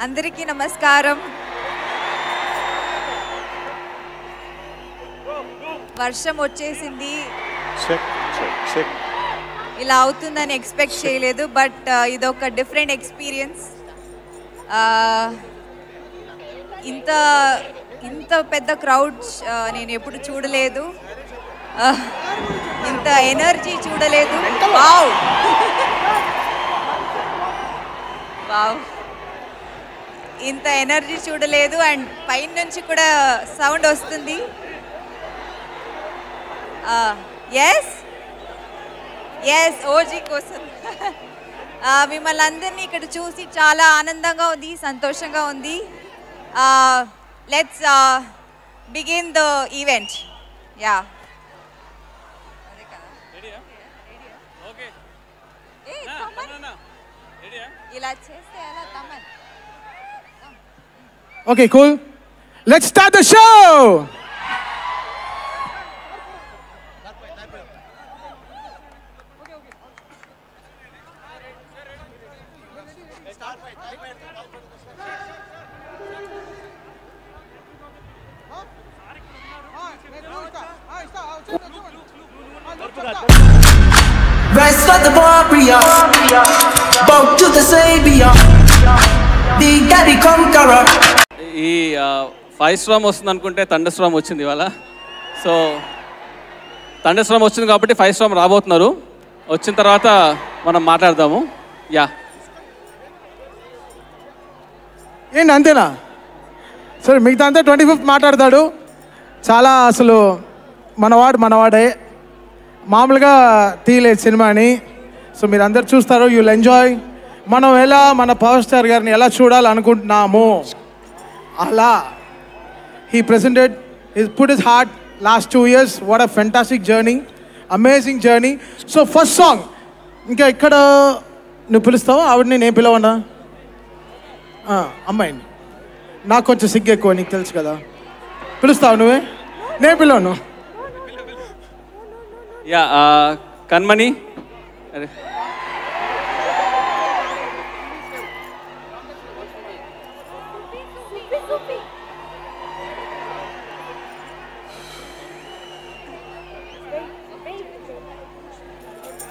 అందరికీ నమస్కారం. వర్షం వచ్చేసింది. ఇలా అవుతుందని ఎక్స్పెక్ట్ చేయలేదు, బట్ ఇదొక డిఫరెంట్ ఎక్స్పీరియన్స్. ఇంత పెద్ద క్రౌడ్ నేను ఎప్పుడు చూడలేదు, ఇంత ఎనర్జీ చూడలేదు. వావ్ వావ్, ఇంత ఎనర్జీ చూడలేదు. అండ్ పైన నుంచి కూడా సౌండ్ వస్తుంది. ఎస్ ఎస్, ఓజీ కోసం. మిమ్మల్ని అందరినీ ఇక్కడ చూసి చాలా ఆనందంగా ఉంది, సంతోషంగా ఉంది. Let's begin the event. Yeah, ఇలా చేస్తే ఎలా Thaman? Okay, cool. Let's start the show. Rise for the warrior, bow to the savior, the daddy conqueror. ఈ ఫైవ్ స్ట్రామ్ వస్తుంది అనుకుంటే థండర్ స్ట్రామ్ వచ్చింది ఇవాళ. సో థండర్ స్ట్రామ్ వచ్చింది కాబట్టి ఫైవ్ స్ట్రామ్ రాబోతున్నారు. వచ్చిన తర్వాత మనం మాట్లాడదాము. యా, ఏంటి అంతేనా? సరే, మిగతా అంతా 25th మాట్లాడతాడు. చాలా అసలు మనవాడే, మామూలుగా తీయలేదు సినిమాని. సో మీరు అందరు చూస్తారు, యూల్ ఎంజాయ్. మనం ఎలా మన పవర్ స్టార్ గారిని ఎలా చూడాలనుకుంటున్నాము అలా he presented, he put his heart last 2 years. What a fantastic journey, amazing journey. So first song, ఇంకా ఇక్కడ నువ్వు పిలుస్తావు ఆవిడని, నేను పిలవనా? అమ్మాయిని. నాకు కొంచెం సిగ్గు ఎక్కువ, నీకు తెలుసు కదా. పిలుస్తావు నువ్వే, నేను పిలవను. యా, కన్మణి. అరే